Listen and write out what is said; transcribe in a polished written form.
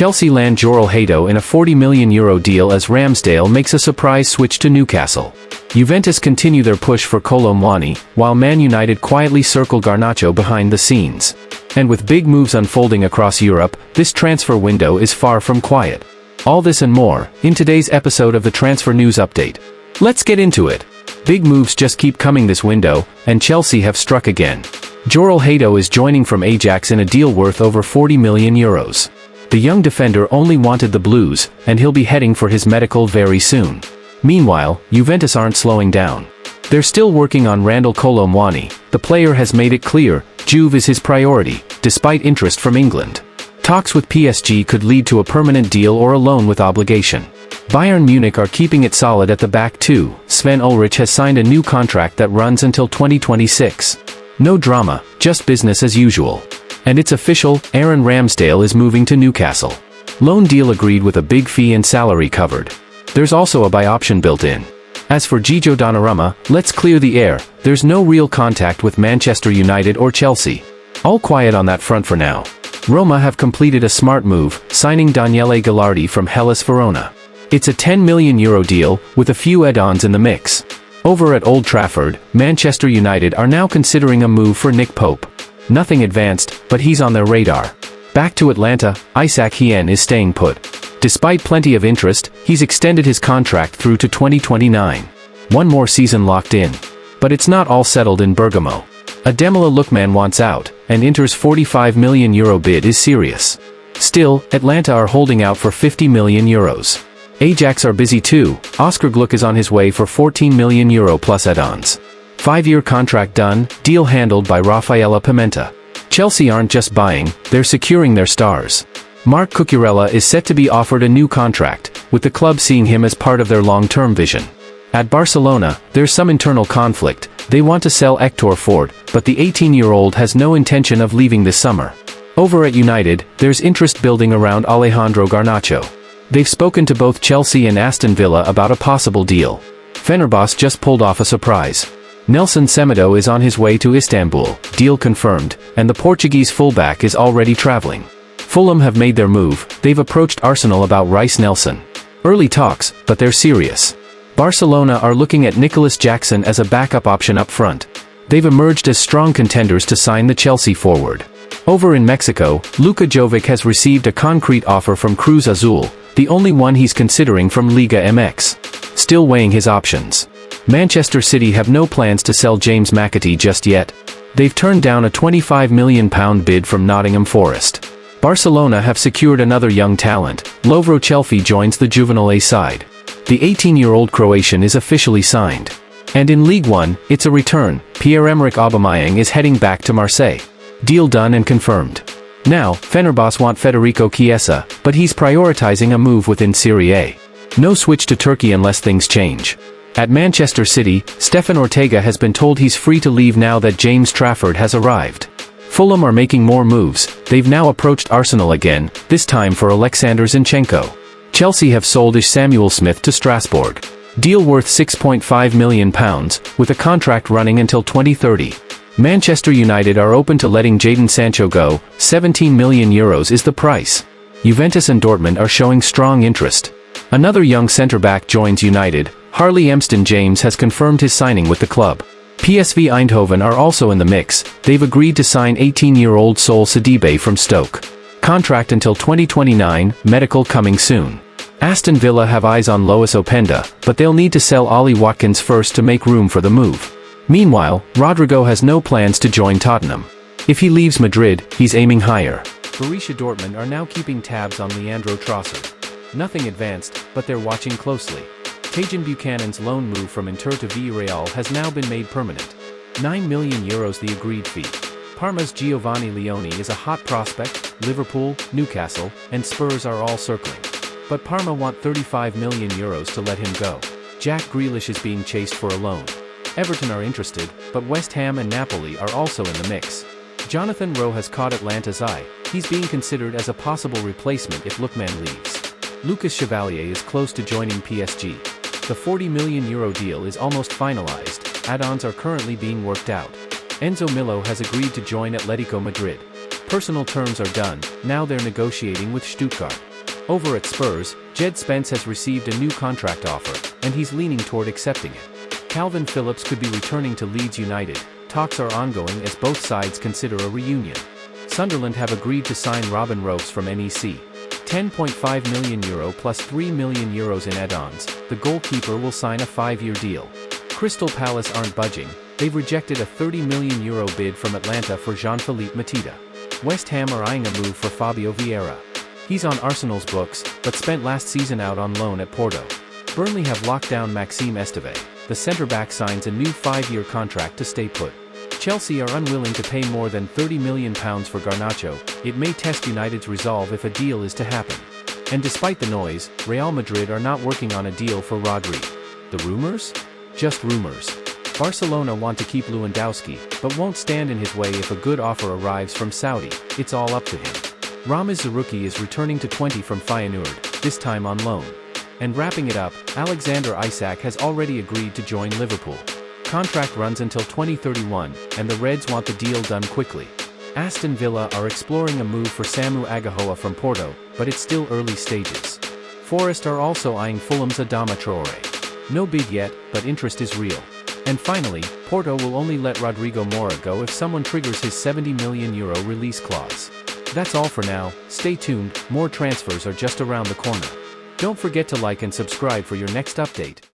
Chelsea land Joral Hato in a €40 million deal as Ramsdale makes a surprise switch to Newcastle. Juventus continue their push for Kolo Muani, while Man United quietly circle Garnacho behind the scenes. And with big moves unfolding across Europe, this transfer window is far from quiet. All this and more, in today's episode of the Transfer News Update. Let's get into it. Big moves just keep coming this window, and Chelsea have struck again. Joral Hato is joining from Ajax in a deal worth over €40 million. The young defender only wanted the Blues, and he'll be heading for his medical very soon. Meanwhile, Juventus aren't slowing down. They're still working on Randal Kolo Muani. The player has made it clear, Juve is his priority, despite interest from England. Talks with PSG could lead to a permanent deal or a loan with obligation. Bayern Munich are keeping it solid at the back too. Sven Ulreich has signed a new contract that runs until 2026. No drama, just business as usual. And it's official, Aaron Ramsdale is moving to Newcastle. Loan deal agreed with a big fee and salary covered. There's also a buy option built in. As for Gio Donnarumma, let's clear the air, there's no real contact with Manchester United or Chelsea. All quiet on that front for now. Roma have completed a smart move, signing Daniele Gallardi from Hellas Verona. It's a €10 million deal, with a few add-ons in the mix. Over at Old Trafford, Manchester United are now considering a move for Nick Pope. Nothing advanced, but he's on their radar. Back to Atlanta, Isaac Hien is staying put. Despite plenty of interest, he's extended his contract through to 2029. One more season locked in. But it's not all settled in Bergamo. Ademola Lookman wants out, and Inter's €45 million bid is serious. Still, Atlanta are holding out for €50 million. Ajax are busy too. Oscar Gluck is on his way for €14 million plus add-ons. 5-year contract done, deal handled by Rafaela Pimenta. Chelsea aren't just buying, they're securing their stars. Marc Cucurella is set to be offered a new contract, with the club seeing him as part of their long-term vision. At Barcelona, there's some internal conflict. They want to sell Hector Ford, but the 18-year-old has no intention of leaving this summer. Over at United, there's interest building around Alejandro Garnacho. They've spoken to both Chelsea and Aston Villa about a possible deal. Fenerbahce just pulled off a surprise. Nelson Semedo is on his way to Istanbul, deal confirmed, and the Portuguese fullback is already traveling. Fulham have made their move, they've approached Arsenal about Rice Nelson. Early talks, but they're serious. Barcelona are looking at Nicolas Jackson as a backup option up front. They've emerged as strong contenders to sign the Chelsea forward. Over in Mexico, Luka Jovic has received a concrete offer from Cruz Azul, the only one he's considering from Liga MX. Still weighing his options. Manchester City have no plans to sell James McAtee just yet. They've turned down a £25 million bid from Nottingham Forest. Barcelona have secured another young talent. Lovro Chelsea joins the Juvenile A side. The 18-year-old Croatian is officially signed. And in League One, it's a return. Pierre-Emerick Aubameyang is heading back to Marseille. Deal done and confirmed. Now, Fenerbahce want Federico Chiesa, but he's prioritizing a move within Serie A. No switch to Turkey unless things change. At Manchester City, Stefan Ortega has been told he's free to leave now that James Trafford has arrived. Fulham are making more moves. They've now approached Arsenal again, this time for Alexander Zinchenko. Chelsea have sold Ish Samuel Smith to Strasbourg. Deal worth £6.5 million, with a contract running until 2030. Manchester United are open to letting Jadon Sancho go. €17 million is the price. Juventus and Dortmund are showing strong interest. Another young centre-back joins United. Harley Emston James has confirmed his signing with the club. PSV Eindhoven are also in the mix. They've agreed to sign 18-year-old Sol Sidibe from Stoke. Contract until 2029, medical coming soon. Aston Villa have eyes on Lois Openda, but they'll need to sell Ollie Watkins first to make room for the move. Meanwhile, Rodrigo has no plans to join Tottenham. If he leaves Madrid, he's aiming higher. Borussia Dortmund are now keeping tabs on Leandro Trossard. Nothing advanced, but they're watching closely. Tajon Buchanan's loan move from Inter to Villarreal has now been made permanent. €9 million the agreed fee. Parma's Giovanni Leone is a hot prospect. Liverpool, Newcastle, and Spurs are all circling. But Parma want €35 million to let him go. Jack Grealish is being chased for a loan. Everton are interested, but West Ham and Napoli are also in the mix. Jonathan Rowe has caught Atlanta's eye. He's being considered as a possible replacement if Lookman leaves. Lucas Chevalier is close to joining PSG. The €40 million deal is almost finalized. Add-ons are currently being worked out. Enzo Milo has agreed to join Atletico Madrid. Personal terms are done, now they're negotiating with Stuttgart. Over at Spurs, Jed Spence has received a new contract offer, and he's leaning toward accepting it. Calvin Phillips could be returning to Leeds United. Talks are ongoing as both sides consider a reunion. Sunderland have agreed to sign Robin Rose from NEC. €10.5 million plus €3 million in add-ons. The goalkeeper will sign a 5-year deal. Crystal Palace aren't budging. They've rejected a €30 million bid from Atlanta for Jean-Philippe Mateta. West Ham are eyeing a move for Fabio Vieira. He's on Arsenal's books, but spent last season out on loan at Porto. Burnley have locked down Maxime Esteve. The centre-back signs a new 5-year contract to stay put. Chelsea are unwilling to pay more than £30 million for Garnacho. It may test United's resolve if a deal is to happen. And despite the noise, Real Madrid are not working on a deal for Rodri. The rumors? Just rumors. Barcelona want to keep Lewandowski, but won't stand in his way if a good offer arrives from Saudi. It's all up to him. Ramiz Zarouki is returning to 20 from Feyenoord, this time on loan. And wrapping it up, Alexander Isak has already agreed to join Liverpool. Contract runs until 2031, and the Reds want the deal done quickly. Aston Villa are exploring a move for Samu Agahoa from Porto, but it's still early stages. Forest are also eyeing Fulham's Adama Traore. No bid yet, but interest is real. And finally, Porto will only let Rodrigo Mora go if someone triggers his €70 million release clause. That's all for now. Stay tuned, more transfers are just around the corner. Don't forget to like and subscribe for your next update.